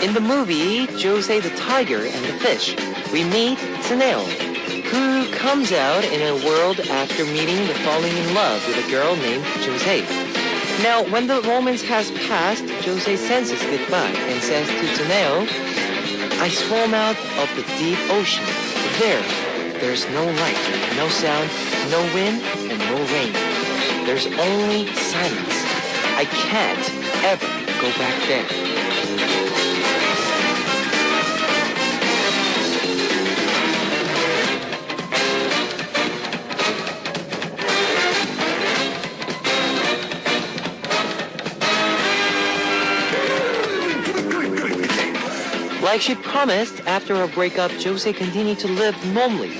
In the movie Jose the Tiger and the Fish, we meet Tsuneo, who comes out in a world after meeting and falling in love with a girl named Jose. Now, when the romance has passed, Jose sends his goodbye and says to Tsuneo, I swam out of the deep ocean. There's no light, no sound, no wind, and no rain. There's only silence. I can't ever go back there. Like she promised, after her breakup, Jose continued to live normally.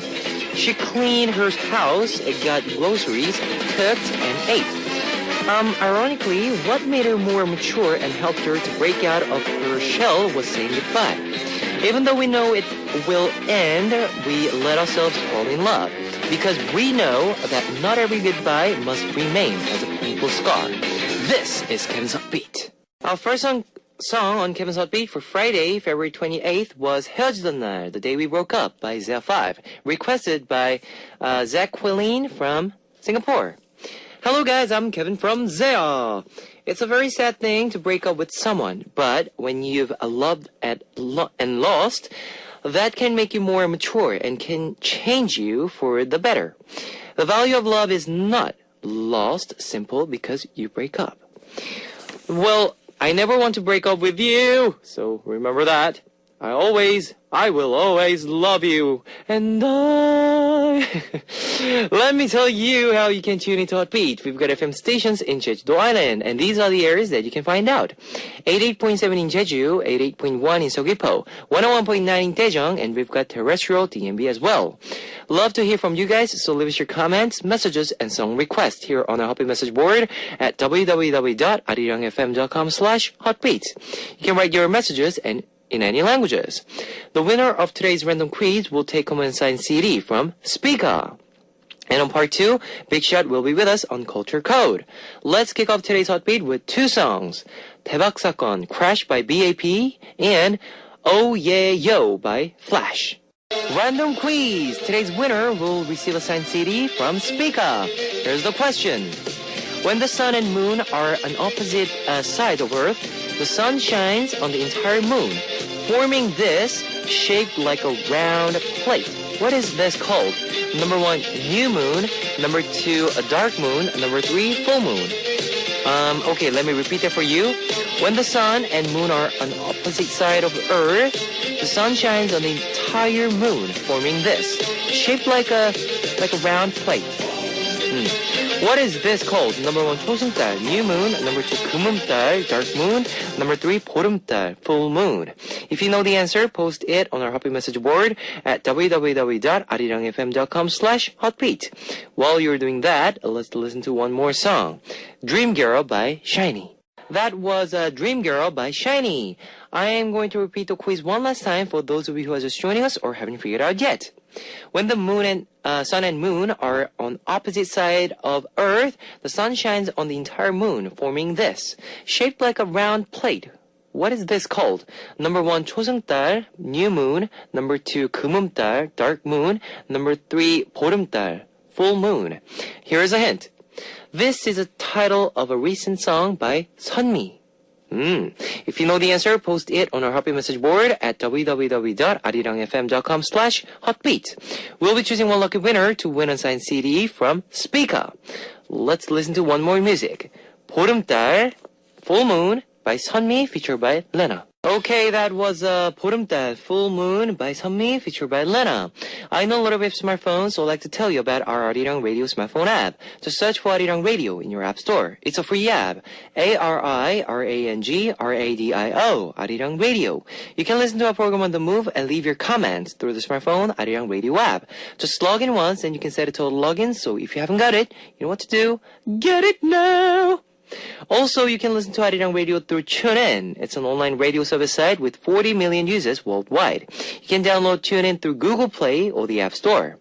She cleaned her house, got groceries, cooked, and ate. Ironically, what made her more mature and helped her to break out of her shell was saying goodbye. Even though we know it will end, we let ourselves fall in love, because we know that not every goodbye must remain as a painful scar. This is Kevin's Hot Beat. Our first song on Kevin's Hot Beat for Friday, February 28th was 헤어지던 날, The Day We Broke Up by Zia5, requested by Jacqueline from Singapore. Hello guys, I'm Kevin from Zia. It's a very sad thing to break up with someone, but when you've loved and lost, that can make you more mature and can change you for the better. The value of love is not lost simple because you break up. Well, I never want to break up with you, so remember that. I will always love you. And let me tell you how you can tune into Hot Beat. We've got FM stations in Jeju-do Island, and these are the areas that you can find out. 88.7 in Jeju, 88.1 in Seogwipo, 101.9 in Daejeong, and we've got terrestrial DMB as well. Love to hear from you guys, so leave us your comments, messages, and song requests here on our Hot Beat message board at www.arirangfm.com/hotbeat. You can write your messages and in any languages. The winner of today's random quiz will take home an signed CD from Speaker. And on part 2, Big Shot will be with us on Culture Code. Let's kick off today's Hot Beat with two songs. 대박 사건, Crash by BAP, and Oh Yeah Yo by Flash. Random quiz. Today's winner will receive a signed CD from Speaker. Here's the question. When the sun and moon are on opposite sides of Earth, the sun shines on the entire moon, forming this shaped like a round plate. What is this called? Number 1, new moon. Number 2, a dark moon. Number 3, full moon. Okay, let me repeat that for you. When the sun and moon are on opposite side of Earth, the sun shines on the entire moon, forming this shaped like a round plate. What is this called? Number 1, 초승달, new moon. Number 2, 금음달, dark moon. Number 3, 보름달, full moon. If you know the answer, post it on our Hotbeat message board at www.arirangfm.com/hotbeat. While you're doing that, let's listen to one more song. Dream Girl by SHINee. That was Dream Girl by SHINee. I am going to repeat the quiz one last time for those of you who are just joining us or haven't figured out yet. When the moon and sun and moon are on opposite side of Earth, the sun shines on the entire moon, forming this, shaped like a round plate. What is this called? Number 1, 초승달, new moon. Number 2, 금음달, dark moon. Number 3, 보름달, full moon. Here is a hint. This is a title of a recent song by Sunmi. If you know the answer, post it on our Hotbeat message board at www.arirangfm.com/hotbeat. We'll be choosing one lucky winner to win a signed CD from Speaker. Let's listen to one more music. 보름달, Full Moon by Sunmi, featured by Lena. Okay, that was 보름달, Full Moon by Sunmi, featured by Lena. I know a lot of you have smartphones, so I'd like to tell you about our Arirang Radio smartphone app. Just search for Arirang Radio in your app store. It's a free app. ARIRANG RADIO, Arirang Radio. You can listen to our program on the move and leave your comments through the smartphone Arirang Radio app. Just log in once and you can set a total login, so if you haven't got it, you know what to do. Get it now! Also, you can listen to Arirang Radio through TuneIn. It's an online radio service site with 40 million users worldwide. You can download TuneIn through Google Play or the App Store.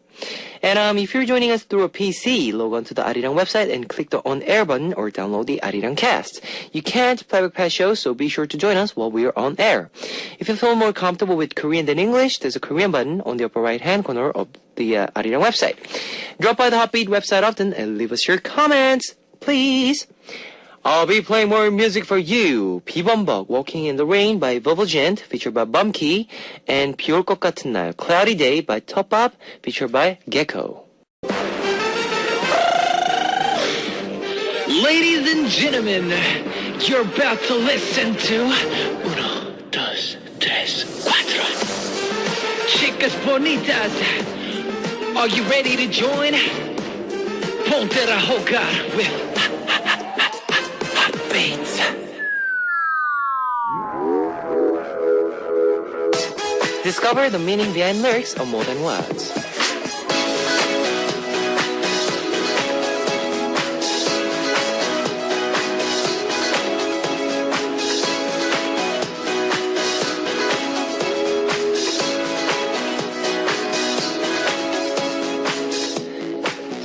And if you're joining us through a PC, log on to the Arirang website and click the on air button or download the Arirang cast. You can't playback past shows, so be sure to join us while we are on air. If you feel more comfortable with Korean than English, there's a Korean button on the upper right hand corner of the Arirang website. Drop by the Hotbeat website often and leave us your comments, please. I'll be playing more music for you. 비범벅, Walking in the Rain by Vovogent, featured by Bumkey, and 비 올 것 같은 날, Cloudy Day by Topop, featured by Gecko. Ladies and gentlemen, you're about to listen to Uno, Dos, Tres, Cuatro. Chicas bonitas, are you ready to join? Ponte a jugar with Beats. Discover the meaning behind lyrics of more than words.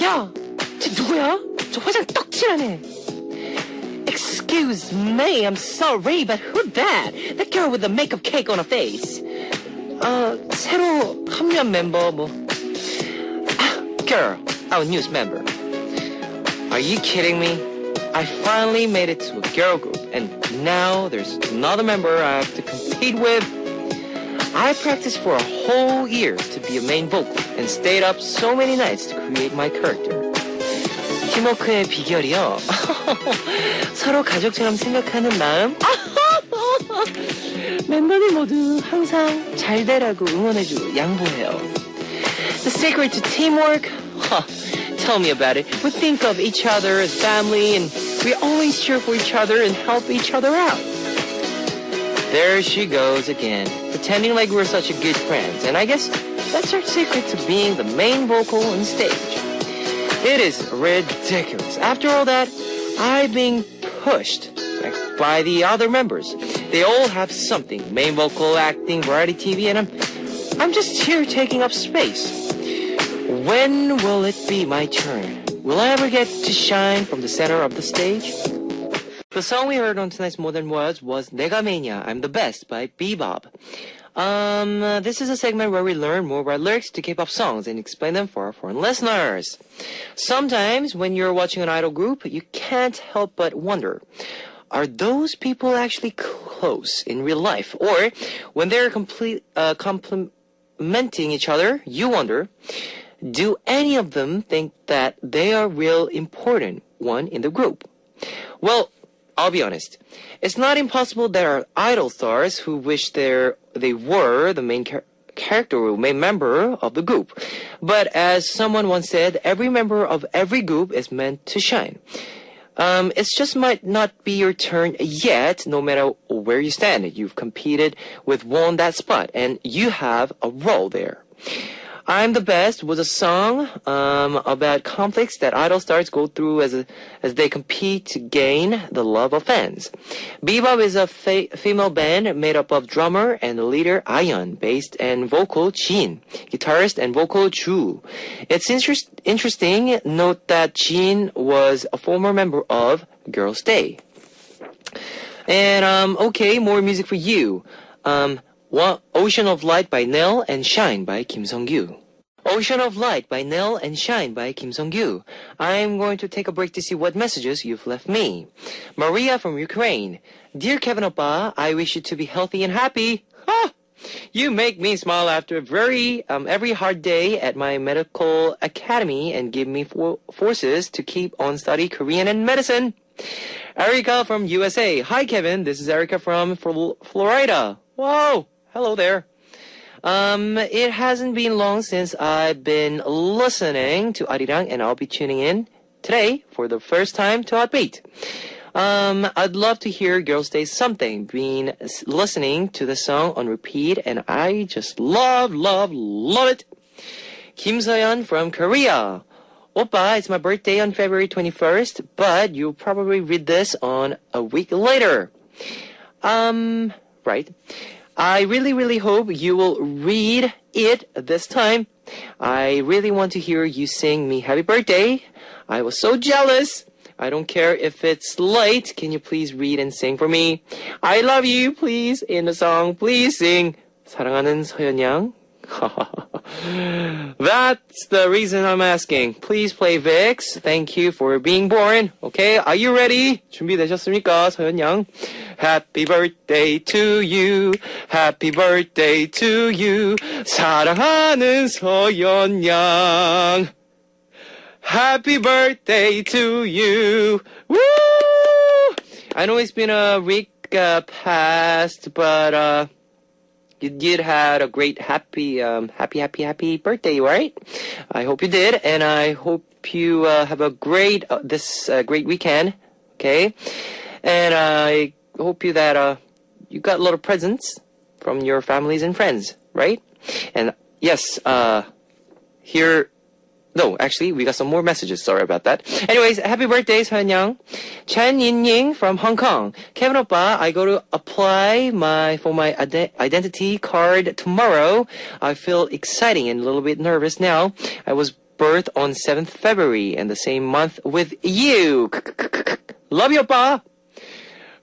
야, 쟤 누구야? 저 화장 떡칠하네. Excuse me, I'm sorry, but who's that? That girl with the makeup cake on her face. 새로 합류한 멤버 girl, our newest member. Are you kidding me? I finally made it to a girl group, and now there's another member I have to compete with. I practiced for a whole year to be a main vocal and stayed up so many nights to create my character. 팀워크의 비결이요. 서로 가족처럼 생각하는 마음. 멤버들 모두 항상 잘 되라고 응원해주고 양보해요. The secret to teamwork? Tell me about it. We think of each other as family and we always cheer for each other and help each other out. There she goes again, pretending like we're such a good friends. And I guess that's her secret to being the main vocal on stage. It is ridiculous. After all that, I'm being pushed by the other members. They all have something. Main vocal, acting, variety TV, and I'm just here taking up space. When will it be my turn? Will I ever get to shine from the center of the stage? The song we heard on tonight's More Than Words was 내가 Mania, I'm the Best by Bebop. This is a segment where we learn more about lyrics to K-pop songs and explain them for our foreign listeners. Sometimes when you're watching an idol group, you can't help but wonder, are those people actually close in real life? Or when they're complimenting each other, you wonder, do any of them think that they are real important one in the group? Well, I'll be honest. It's not impossible there are idol stars who wish they were the main character or main member of the group. But as someone once said, every member of every group is meant to shine. It just might not be your turn yet, no matter where you stand. You've competed with won that spot, and you have a role there. I'm the Best was a song about conflicts that idol stars go through as they compete to gain the love of fans. Bebop is a female band made up of drummer and leader Ayeon, bass and vocal Jin, guitarist and vocal Ju. It's interesting note that Jin was a former member of Girls' Day. And okay, more music for you. Ocean of Light by Nell and Shine by Kim Sung-gyu. Ocean of Light by Nell and Shine by Kim Sung-gyu. I'm going to take a break to see what messages you've left me. Maria from Ukraine. Dear Kevin Oppa, I wish you to be healthy and happy. Ha! You make me smile after every hard day at my medical academy and give me forces to keep on study Korean and medicine. Erica from USA. Hi Kevin, this is Erica from Florida. Whoa! Hello there. It hasn't been long since I've been listening to Arirang, and I'll be tuning in today for the first time to Hotbeat. I'd love to hear Girls' Day Something. Been listening to the song on repeat, and I just love it. Kim Soyeon from Korea. Oppa, it's my birthday on February 21st, but you'll probably read this on a week later. Right. I really, really hope you will read it this time. I really want to hear you sing me happy birthday. I was so jealous. I don't care if it's late. Can you please read and sing for me? I love you. Please, in the song, please sing. 사랑하는 서연양. That's the reason I'm asking. Please play Vix. Thank you for being born. Okay, are you ready? 준비되셨습니까, 서연양? Happy birthday to you. Happy birthday to you. 사랑하는 서연양. Happy birthday to you. Woo! I know it's been a week past, but you did had a great happy birthday, right? I hope you did, and I hope you have a great great weekend. Okay, and I hope you that you got a lot of presents from your families and friends, right? And yes, here. No, actually, we got some more messages. Sorry about that. Anyways, happy birthday, 서현양. Chan Yin-ying from Hong Kong. Kevin Oppa, I go to apply for my identity card tomorrow. I feel exciting and a little bit nervous now. I was birthed on 7th February and the same month with you. Love you, Oppa.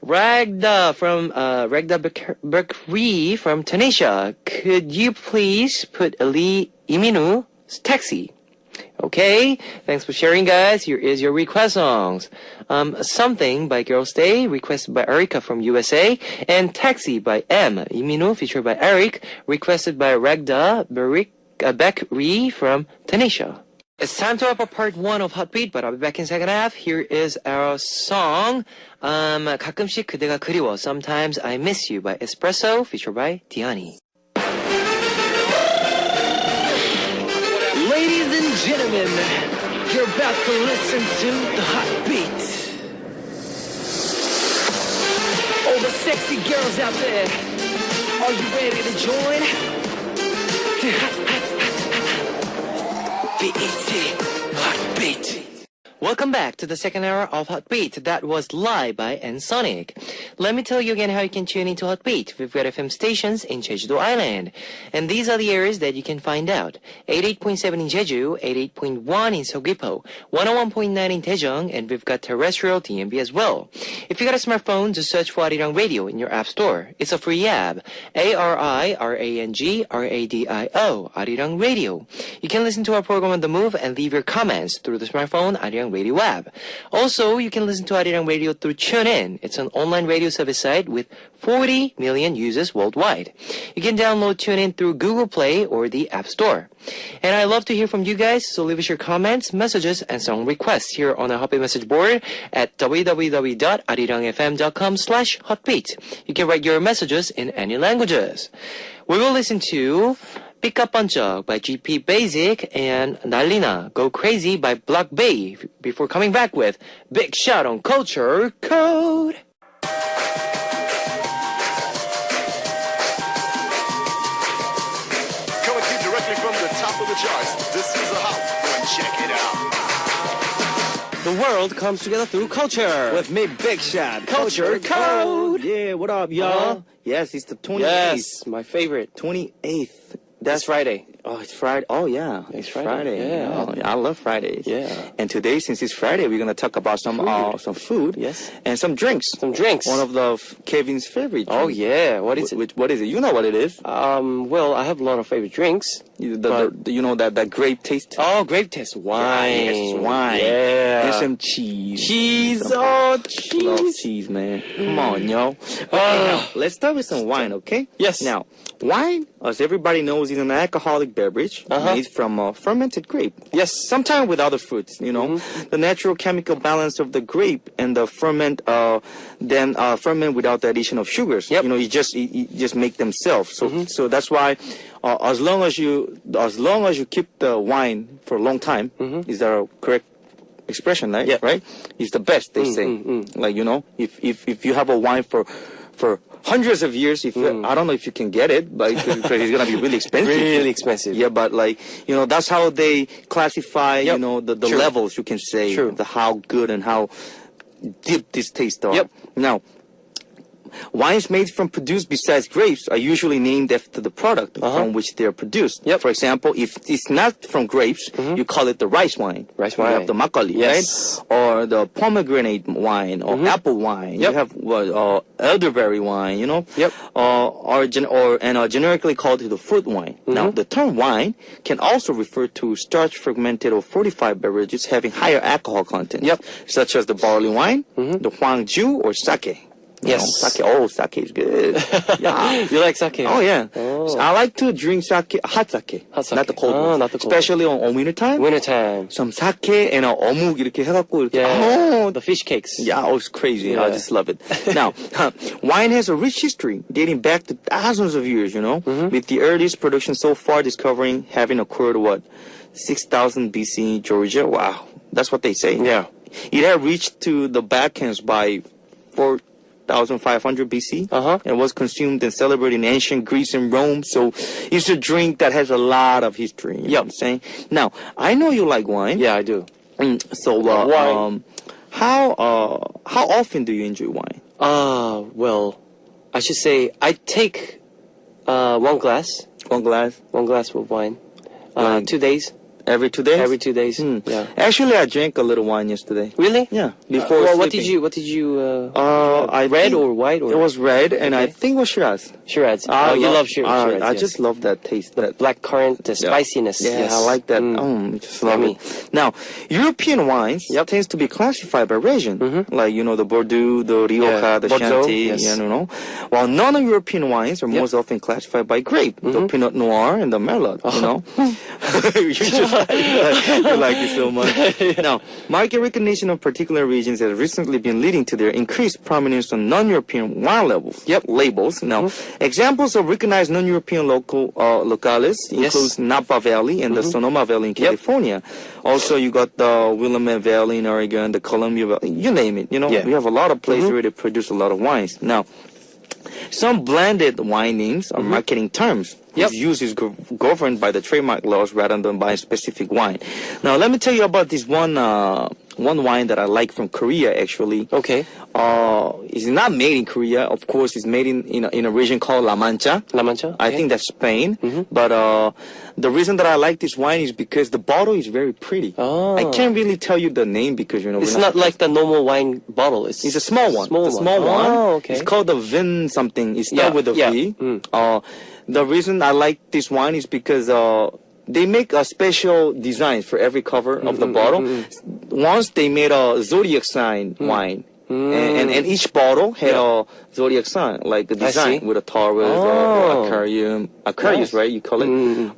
Ragda Berkri from Tunisia. Could you please put Lee Iminu's Taxi? Okay, thanks for sharing, guys. Here is your request songs. Something by Girls' Day, requested by Erika from USA, and Taxi by M. Iminu, featured by Eric, requested by Ragda Bekri from Tunisia. It's time to wrap up part 1 of Hot Beat, but I'll be back in second half. Here is our song, 가끔씩 그대가 그리워, Sometimes I Miss You by Espresso, featured by Diani. Ladies and gentlemen, you're about to listen to the Hot Beat. All the sexy girls out there, are you ready to join? Hot Beat. Welcome back to the second hour of Hot Beat. That was Lie by Nsonic. Let me tell you again how you can tune into Hot Beat. We've got FM stations in Jeju-do Island. And these are the areas that you can find out. 88.7 in Jeju, 88.1 in Seogwipo, 101.9 in Daejeong, and we've got terrestrial DMB as well. If you got a smartphone, just search for Arirang Radio in your app store. It's a free app. ARIRANGRADIO, Arirang Radio. You can listen to our program on the move and leave your comments through the smartphone Arirang Radio app. Also, you can listen to Arirang Radio through TuneIn. It's an online radio service site with 40 million users worldwide. You can download TuneIn through Google Play or the App Store. And I love to hear from you guys, so leave us your comments, messages, and song requests here on our Hotbeat message board at www.arirangfm.com/hotbeat. You can write your messages in any languages. We will listen to 삐까뻔쩍 by GP Basic and Nalina Go Crazy by Block Bay before coming back with Big Shot on Culture Code. Coming to you directly from the top of the charts. This is a hot one. Check it out. The world comes together through culture. With me, Big Shot. Culture Code. Yeah, what up, y'all? Yes, it's the 28th. Yes, my favorite. 28th. That's Friday. Oh, it's Friday. Oh, yeah. It's Friday. Yeah. Oh, I love Fridays. Yeah. And today, since it's Friday, we're going to talk about some food. Yes. And some drinks. Some drinks. One of Kevin's favorite drinks. Oh, yeah. What is it? What is it? You know what it is. Well, I have a lot of favorite drinks. You know that grape taste? Oh, grape taste. Wine. Yes, wine. Yeah. And some cheese. Cheese. Love Cheese. cheese, man. Come on, yo. Okay, now, let's start with some wine, okay? Yes. Now, wine, as everybody knows, is an alcoholic beverage made from fermented grape. Yes. Sometimes with other fruits, you know. The natural chemical balance of the grape and the ferment without the addition of sugars. Yep. You know, you just make themselves. So that's why as long as you keep the wine for a long time, is that a correct expression, right? Yeah. Right? It's the best, they say. Like, you know, if you have a wine for hundreds of years, I don't know if you can get it, but because it's gonna be really expensive. Really expensive. Yeah, but like, you know, that's how they classify, you know, the True. levels, you can say, True. how good and how deep this tastes are. Yep. Now, wines made from produced besides grapes are usually named after the product from which they are produced. Yep. For example, if it's not from grapes, you call it the rice wine. Rice You wine. have the makgeolli, Yes. right? Or the pomegranate wine, or apple wine. Yep. You have elderberry wine, you know? Yep. And generically called the fruit wine. Now, the term wine can also refer to starch fermented or fortified beverages having higher alcohol content. Yep. Such as the barley wine, the huangju, or sake. You Yes. know, sake. Oh, sake is good. Yeah. You like sake? Oh yeah. Oh. I like to drink sake, hot sake, Hot sake. not the cold Oh, one. not the cold Especially on winter time. Wintertime. Some sake and 어묵 이렇게 해갖고 이렇게. Yeah. Oh, The fish cakes. yeah, oh, it's crazy. I Yeah. just love it. Now, wine has a rich history dating back to thousands of years, you know, with the earliest production so far discovering having occurred, 6,000 BC in Georgia. Wow. That's what they say. Yeah. It had reached to the Balkans by 4,500 BC and was consumed and celebrated in ancient Greece and Rome. So it's a drink that has a lot of history. You know what I'm saying? Now, I know you like wine. Yeah, I do. So, Wine. how often do you enjoy wine? Well, I should say I take one glass One glass of wine. Like 2 days. every 2 days? Every 2 days. Hmm. Yeah. Actually, I drank a little wine yesterday. Really? Yeah, before Well, what sleeping. did you? I red think or white or? It was red, and I Okay. think it was Shiraz. Shiraz. Oh, you love Shiraz. I yes. just love that taste. That black currant, the Yeah. spiciness. Yeah, Yes. I like that. Mm. Just love Yummy. it. Now, European wines tends to be classified by region, like the Bordeaux, the Rioja, Yeah, the Bordeaux, Chianti, yes. While non-European wines are most often classified by grape, the Pinot Noir and the Merlot. You know, you like it so much. Now, market recognition of particular regions has recently been leading to their increased prominence on non-European wine labels. Now, examples of recognized non-European locales includes Napa Valley and the Sonoma Valley in California. Also, you got the Willamette Valley in Oregon, the Columbia Valley, you name it. We have a lot of places where they produce a lot of wines. Now, some blended wine names are marketing terms whose use is governed by the trademark laws rather than by a specific wine. Now, let me tell you about this one wine that I like from Korea, actually. Okay. It's not made in Korea. Of course, it's made in a region called La Mancha. La Mancha. I think that's Spain. But the reason that I like this wine is because the bottle is very pretty. Oh. I can't really tell you the name because, It's not like the normal wine bottle. It's a small one. Small It's a small one. Oh, okay. It's called the Vin something. It starts with a V. The reason I like this wine is because they make a special design for every cover of the bottle. Once they made a zodiac sign wine. And each bottle had a zodiac sign, like a design with a Taurus or Aquarius, right? You call it,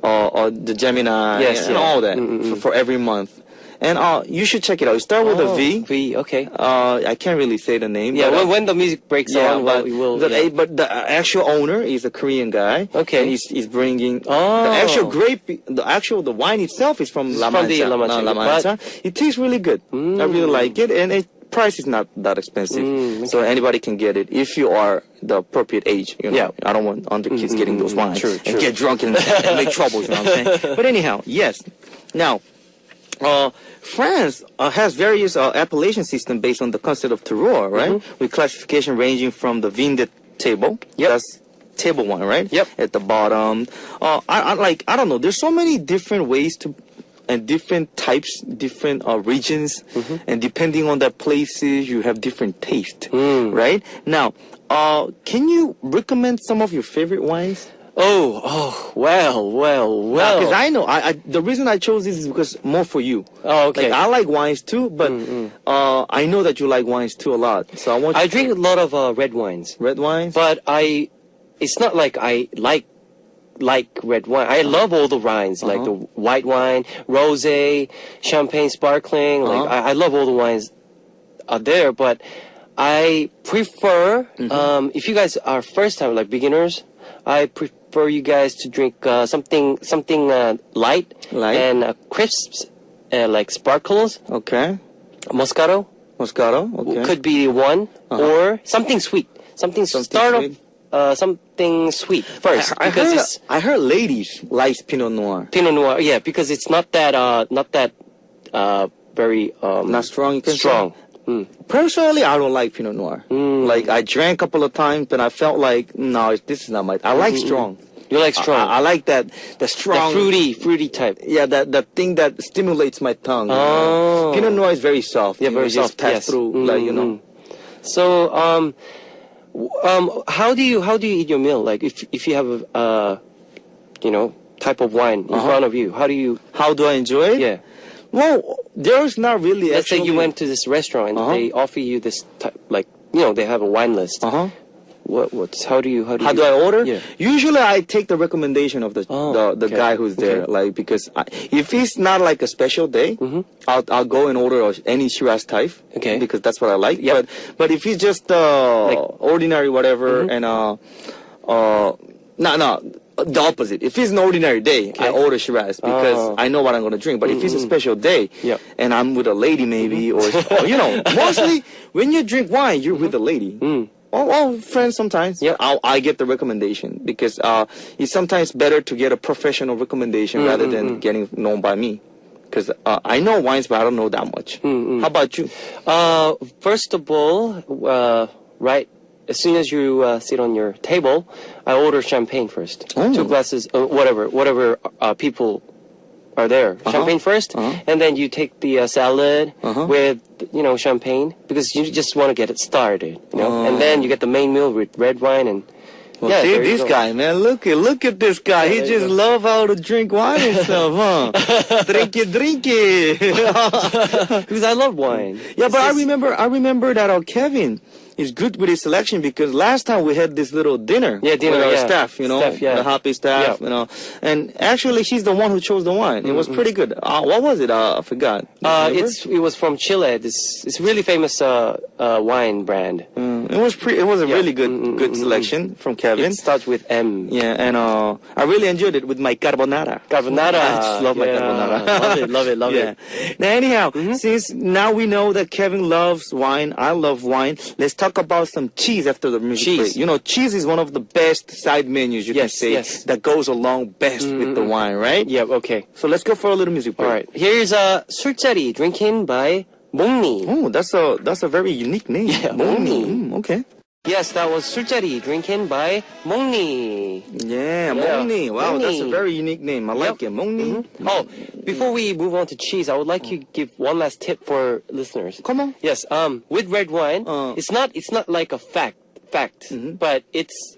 or the Gemini, and all that for every month. And you should check it out. It starts with a V. V. Okay. I can't really say the name. Yeah. but, When the music breaks on, but we will. but the actual owner is a Korean guy. Okay. And he's bringing Oh. the actual grape. The wine itself is from La from the Mancha. La Mancha, La Mancha. It tastes really good. I really like it, and price is not that expensive, so anybody can get it if you are the appropriate age. Yeah. I don't want under kids getting those wines True. and get drunk and make troubles. You know what I'm saying? But anyhow, yes. Now, France has various appellation system based on the concept of terroir, right? With classification ranging from the Vin de table. That's table one, right? Yep. At the bottom. I don't know. There's so many different ways to. And different types, different regions, and depending on the places, you have different taste, right? Now, can you recommend some of your favorite wines? Well. Because I know, the reason I chose this is because more for you. Oh, okay. Like, I like wines too, but I know that you like wines too a lot. So I want you I drink a lot of red wines, red wines. but it's not like I like red wine. I love all the wines, like the white wine, rosé, champagne, sparkling. Like I love all the wines out there, but I prefer if you guys are first time like beginners, I prefer you guys to drink something light and crisps like sparkles. Okay. Moscato Okay. could be one, or something sweet. Something start sweet. off something sweet first, because I heard ladies like Pinot Noir. Pinot Noir, yeah, because it's not that very Not strong, you can strong. say? Personally, I don't like Pinot Noir. Like, I drank a couple of times, but I felt like, no, this is not my... I like strong. You like strong? I like the strong... The fruity type. Yeah, that thing that stimulates my tongue. you know. Pinot Noir is very soft. Yeah, very You just soft, pass yes. through, like, you know. So, how do you eat your meal? Like, if you have a, type of wine in front of you, how How do I enjoy it? Yeah. Well, there's not really... Let's say you actually- went to this restaurant and they offer you this type, like, they have a wine list. How do you How do I order? Yeah. Usually, I take the recommendation of the okay. guy who's there. Okay. Like, because if it's not like a special day, I'll go and order any Shiraz type. Okay. Because that's what I like. Yep. But if it's just ordinary whatever and the opposite. If it's an ordinary day, I order Shiraz because I know what I'm going to drink. But if it's a special day and I'm with a lady maybe or mostly when you drink wine, you're with a lady. Oh, friends sometimes. Yeah. I get the recommendation because it's sometimes better to get a professional recommendation rather than getting known by me. Because I know wines, but I don't know that much. How about you? First of all, right as soon as you sit on your table, I order champagne first. 2 glasses, whatever people are there. Champagne first, and then you take the salad with champagne because you just want to get it started, and then you get the main meal with red wine and. Well, yeah, see there you this go. guy, man. Look at this guy. He just love how to drink wine and stuff, huh? drink it. Because I love wine. Yeah, but I remember that Kevin is good with his selection because last time we had this little dinner. Yeah, dinner, with our yeah. staff, the happy staff, Yeah. And actually, she's the one who chose the wine. It was pretty good. What was it? I forgot. It was from Chile. It's really famous wine brand. It was a really good selection from Kevin. It starts with M. Yeah, and I really enjoyed it with my carbonara. Carbonara. I just love my carbonara. Love it. Now, anyhow, since now we know that Kevin loves wine, I love wine, let's talk about some cheese after the music break. Cheese is one of the best side menus you can say that goes along best with the wine, right? Yeah, okay. So let's go for a little music break. All right. Here's 술자리 drinking by 몽니. Oh, that's a very unique name. Yeah, 몽니. Okay. Yes, that was 술자리 drinking by 몽니. Yeah, 몽니. Wow, that's a very unique name. I like it. 몽니. Oh, before we move on to cheese, I would like you to give one last tip for listeners. Come on. Yes, with red wine, it's not like a fact, but it's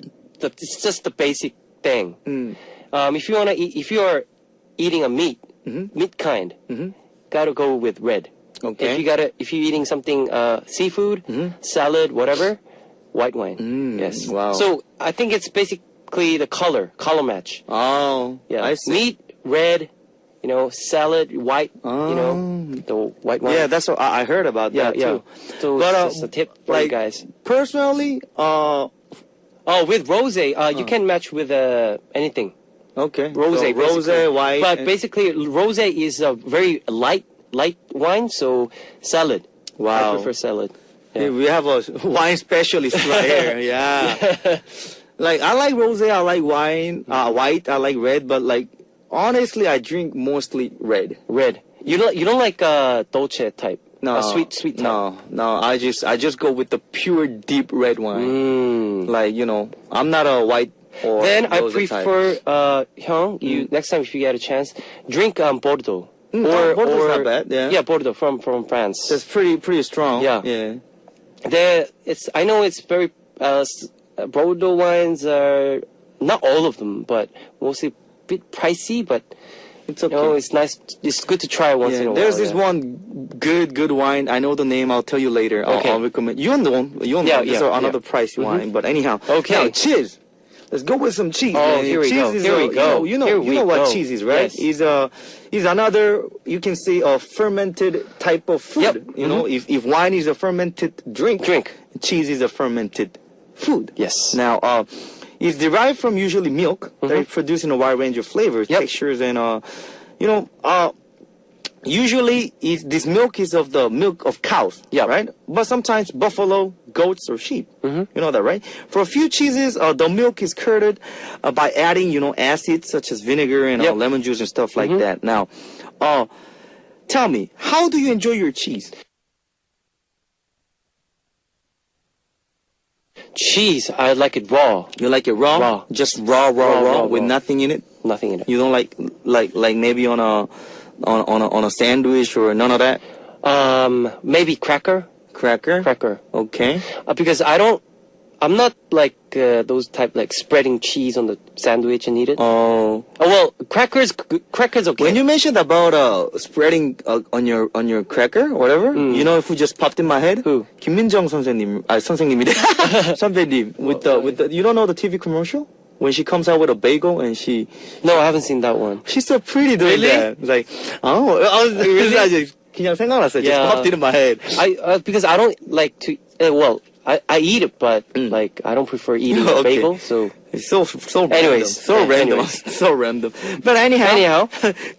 just the basic thing. If you are eating a meat kind, gotta go with red. Okay. If you're eating something seafood, salad, whatever, white wine. Yes. Wow. So I think it's basically the color match. Oh, Yeah. I see. Meat, red, salad, white, the white wine. Yeah, that's what I heard about that too. So But, it's just a tip for you guys. Personally, With rosé, you can match with anything. okay. Rosé, So rosé, white. But and- basically, rosé is a very light wine, so salad. Wow. I prefer salad. Yeah, we have a wine specialist right here. Yeah. Like I like rosé, I like wine, white, I like red, but like honestly, I drink mostly red. Red. You don't like dolce type. No, sweet type. No. I just go with the pure deep red wine. Like I'm not a white or. Then I rosé type. prefer Hyung. You next time if you get a chance, drink Bordeaux. Bordeaux's not bad. Yeah. Yeah, Bordeaux from France. That's pretty strong. Yeah. Yeah. I know it's very Bordeaux wines are not all of them, but mostly a bit pricey. But It's okay. it's nice. It's good to try once in a while. There's this yeah. one good wine. I know the name. I'll tell you later. Okay. I'll recommend. You know one. Yeah, This is another pricey wine. But anyhow. Okay. Now, cheese. Let's go with some cheese. Oh, man. here we cheese go. Is Here we go. You know Here we what go. cheese is, right? Yes. Is another, you can say, a fermented type of food. Yep. You know, if wine is a fermented drink, cheese is a fermented food. Yes. Now, it's derived from usually milk that is produced in a wide range of flavors, textures, and usually this milk is of the milk of cows, right? But sometimes buffalo, goats, or sheep. You know that, right? For a few cheeses, the milk is curded by adding, acids such as vinegar and lemon juice and stuff like that. Now, tell me, how do you enjoy your cheese? Cheese, I like it raw. You like it raw? Raw. Just raw, with raw. nothing in it. Nothing in it. You don't like maybe on a sandwich or none of that. Maybe cracker. Cracker. Okay. Because I'm not like those type like spreading cheese on the sandwich and eat it. Oh. Well, crackers okay. When you mentioned about spreading on your cracker or whatever, you know who just popped in my head? Who? 김민정 선생님. 선생님이래. 선배님. With the you don't know the TV commercial? When she comes out with a bagel and she No, I haven't seen that one. she's so pretty doing Really? that. It's like, oh, I was really 그냥 생각났어요. Just Yeah. popped in my head. Because I don't like to. I eat it, but like I don't prefer eating a Okay. bagel. So It's so Anyways, random, anyways. so random. But anyhow,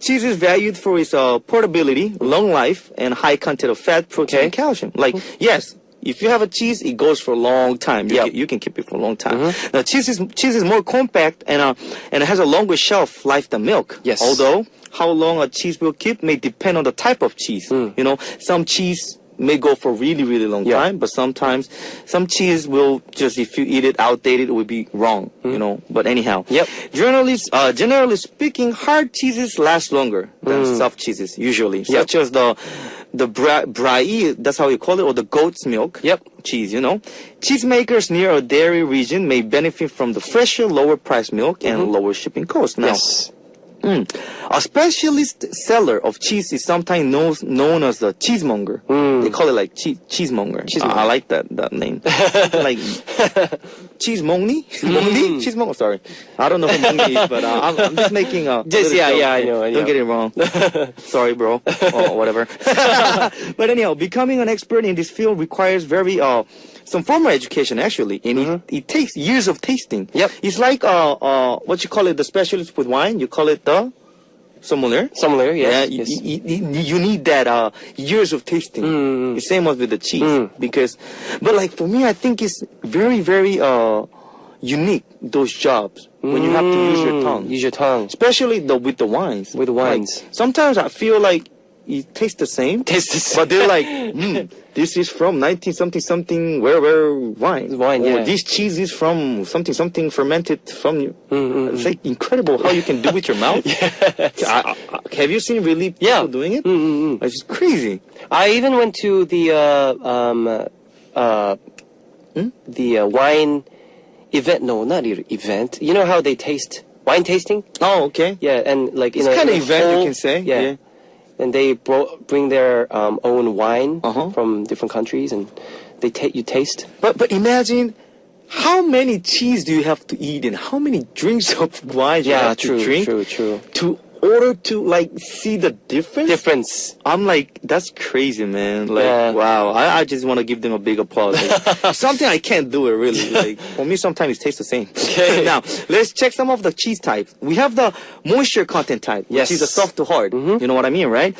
cheese is valued for its portability, long life, and high content of fat, protein, and calcium. Like yes, if you have a cheese, it goes for a long time. You can keep it for a long time. Now cheese is more compact and it has a longer shelf life than milk. Yes. Although how long a cheese will keep may depend on the type of cheese. You know, some cheese may go for a really, really long time, but sometimes some cheese will just, if you eat it outdated, it will be wrong, you know. But anyhow, generally speaking, hard cheeses last longer than soft cheeses usually, such as the brie, that's how you call it, or the goat's milk cheese, you know. Cheesemakers near a dairy region may benefit from the fresher, lower price milk and lower shipping costs. Now, a specialist seller of cheese is sometimes known as the cheesemonger. They call it like cheesemonger. I like that name. Like cheesemonger? Cheesemonger. Sorry, I don't know who Mongni is, but I'm just making a. Just, little joke. I know. Don't get it wrong. Sorry, bro. Or whatever. But anyhow, becoming an expert in this field requires some formal education actually, and it takes years of tasting. It's like what you call it, the specialist with wine. You call it the sommelier. Sommelier, yes. Yeah, you need that years of tasting. The same as with the cheese, but like for me, I think it's very, very unique, those jobs when you have to use your tongue. Use your tongue, especially with the wines. With the wines, like, sometimes I feel like it tastes the same. But they're like, this is from 19-something where wine. Or this cheese is from something fermented from. It's like incredible how you can do with your mouth. Have you seen really people doing it? It's just crazy. I even went to the wine event. No, not event. You know how they taste wine tasting? Oh, okay. Yeah, and like it's kind of event you can say. Yeah. And they bring their own wine from different countries, and you taste. But imagine how many cheese do you have to eat, and how many drinks of wine you have to drink to order to like see the difference. I'm like, that's crazy, man. Like, wow. I just want to give them a big applause. Like, something I can't do it really. Like for me, sometimes it tastes the same. Okay. Now let's check some of the cheese types. We have the moisture content type, which is the soft to hard. You know what I mean, right?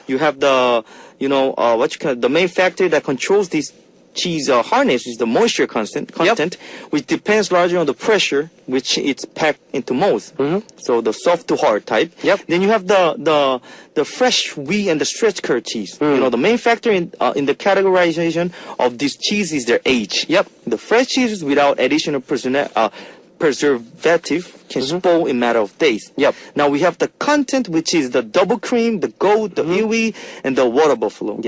You have the, the main factor that controls this cheese hardness is the moisture content, which depends largely on the pressure which it's packed into molds. So the soft to hard type. Then you have the fresh wheat and the stretch curd cheese. You know, the main factor in the categorization of this cheese is their age. The fresh cheeses without additional preservative can spoil in a matter of days. Now we have the content, which is the double cream, the goat, the iwi, and the water buffalo.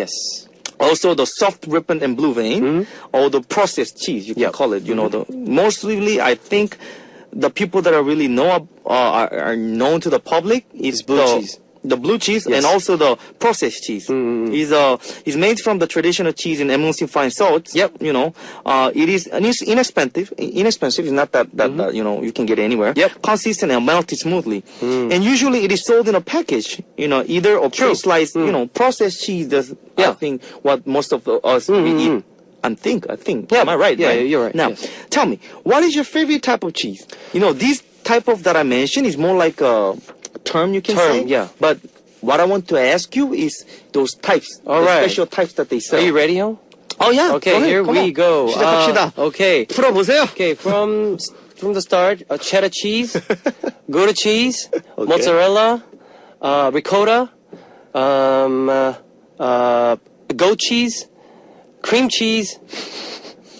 Also the soft ripened and blue vein, or the processed cheese, you can call it. You know, mostly I think the people that are really are known to the public is blue cheese. The blue cheese and also the processed cheese. Is made from the traditional cheese in emulsifying salts. You know, it is inexpensive. It's not that you know you can get it anywhere. Consistent and melted smoothly. And usually it is sold in a package. You know, either a pre-sliced, you know, processed cheese. I think what most of us we eat. I think. Am I right? Yeah, right? You're right. Now, tell me, what is your favorite type of cheese? You know, this type of that I mentioned is more like a term you can say. But what I want to ask you is those types, special types that they sell. Are you ready, Hong? Oh yeah. Okay, here we go. 시작합시다. Okay. 풀어보세요. Okay, from the start, cheddar cheese, Gouda cheese, mozzarella, ricotta, goat cheese, cream cheese,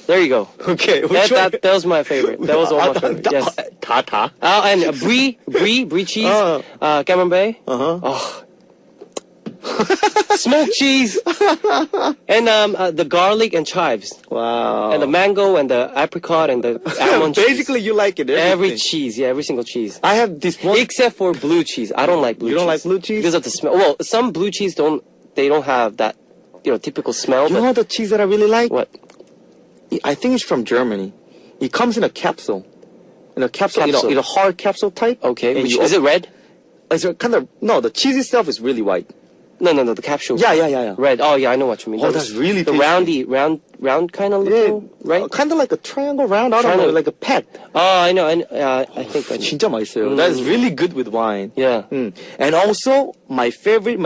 There you go. Okay, That was my favorite. That was all my favorite. Yes. Tata. And brie cheese, camembert. Oh. Smoked cheese. And the garlic and chives. Wow. And the mango and the apricot and the almond cheese. Basically, you like it. Every everything. cheese, every single cheese. I have this one. Except for blue cheese. I don't like blue cheese. You don't like blue cheese? Because of the smell. Well, some blue cheese don't have that, typical smell. You know the cheese that I really like? What? I think it's from Germany. It comes in a capsule. In a capsule, Capsule. in a hard capsule type. Okay. And Is it red? It's a kind of, no, the cheese itself is really white. No, the capsule. Yeah. Red. Oh, yeah, I know what you mean. Oh, that's really the tasty. round kind of little, right? Kind of like a triangle round. I don't know, Triangle. like a pet. Oh, I know. I think I know. 진짜 맛있어요. That's really good with wine. Yeah. And also, my favorite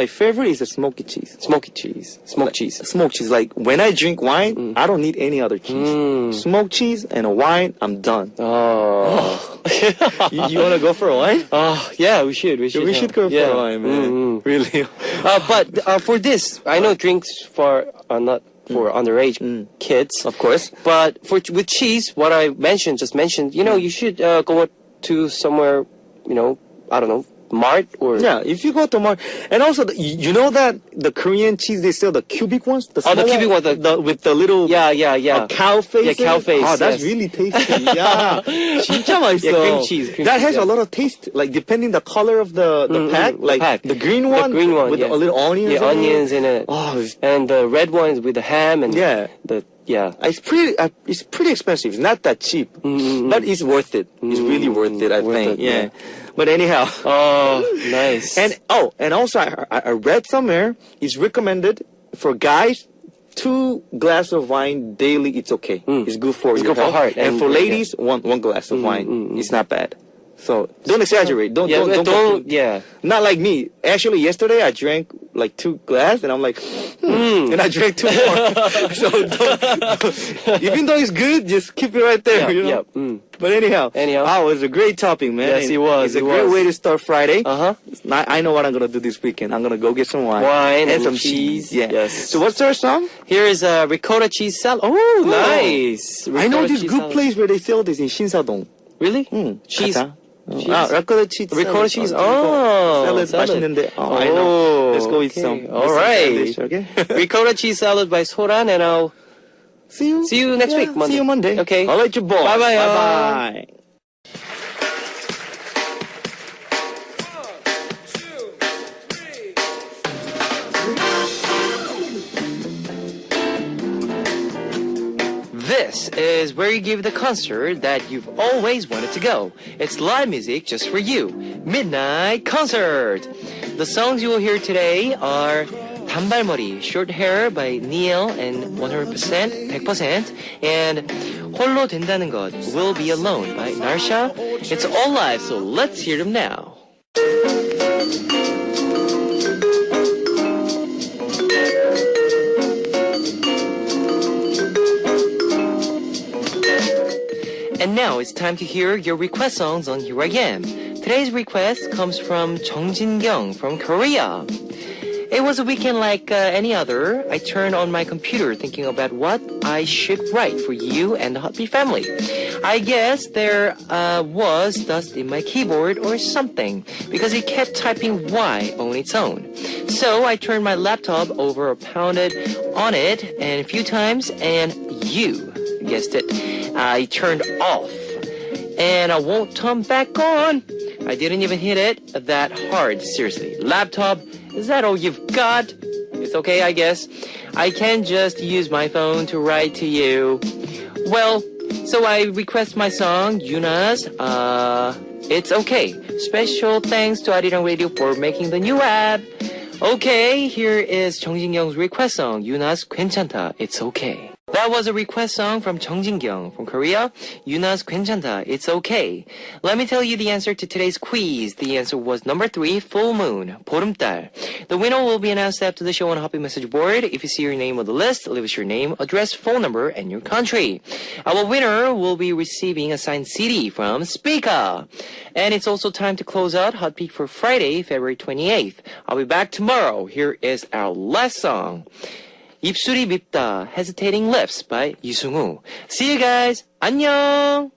is the smoky cheese. Smoked cheese. Smoked cheese. Smoked cheese. Like, when I drink wine, I don't need any other cheese. Smoked cheese and a wine, I'm done. Oh. You want to go for a wine? Oh, yeah, we should. We should go for a wine, man. Really. But for this, I know drinks for not for underage kids, Of course. but with cheese, what I just mentioned, you should go to somewhere, I don't know, Mart or Yeah, if you go to Mart, and also you know that the Korean cheese they sell the cubic ones, the Oh, the small cubic one, the- with the little yeah. cow face. Yeah, cow face, Oh, that's yes. really tasty. Yeah, 진짜 맛있어. Yeah, cream cheese, that has yeah. a lot of taste, like depending the color of the pack. the Like pack. the green one, with yeah. a little onions. Yeah, onions in it. Oh, And the red ones with the ham and Yeah. yeah. it's pretty expensive. It's not that cheap, but it's worth it. It's really worth it, I Worth think. it, Yeah. yeah. But anyhow. Oh, nice. And also I read somewhere it's recommended for guys 2 glasses of wine daily. It's okay. It's good for your good for health. heart And for and- ladies, one glass of wine. It's not bad. So don't exaggerate. Don't yeah. Not like me. Actually, yesterday I drank like 2 glasses, and I'm like, and I drank 2 more. So even though it's good, just keep it right there. Yeah, But anyhow, Anyhow. it was a great topic, man. Yes, it was, It's a it great was. way to start Friday. Uh-huh. I know what I'm gonna do this weekend. I'm gonna go get some wine, And some cheese. Yeah. Yes. So what's our song? Here is a ricotta cheese salad. Oh, nice. I know Ricotta this cheese good salad. place where they sell this in Shinsadong. Really? Cheese. 가자. ricotta cheese. Ricotta salad. cheese. Oh, salad. salad. 맛있는데. Oh, I know. Let's go eat okay. some. All right. Okay. Ricotta cheese salad by Soran, and I'll See you next week, Monday. See you Monday. Okay. All right, your boy. Bye-bye, y'all. Bye-bye. This is where you give the concert that you've always wanted to go. It's live music just for you. Midnight Concert. The songs you will hear today are 단발머리, Short Hair by Neil and 100%, 100%, and 홀로 된다는 것, Will Be Alone by Narsha. It's all live, so let's hear them now. And now it's time to hear your request songs on Here I Am. Today's request comes from Jung Jin-kyung from Korea. It was a weekend like any other. I turned on my computer thinking about what I should write for you and the Hotbeat family. I guess there was dust in my keyboard or something because it kept typing Y on its own. So I turned my laptop over, pounded on it and a few times, and you guessed it, I turned off. And I won't turn back on. I didn't even hit it that hard, seriously. Laptop, is that all you've got? It's okay, I guess. I can't just use my phone to write to you. Well, so I request my song, Yuna's, It's Okay. Special thanks to Arirang Radio for making the new app. Okay, here is Jung Jin-kyung's request song, Yuna's 괜찮다, It's Okay. That was a request song from Jung Jin-kyung from Korea, Yuna's 괜찮다, It's Okay. Let me tell you the answer to today's quiz. The answer was number 3, Full Moon, 보름달. The winner will be announced after the show on Happy Message Board. If you see your name on the list, leave us your name, address, phone number, and your country. Our winner will be receiving a signed CD from Speaker. And it's also time to close out Hot Peak for Friday, February 28th. I'll be back tomorrow. Here is our last song. 입술이 밉다, Hesitating Lips by 유승우. See you guys. 안녕.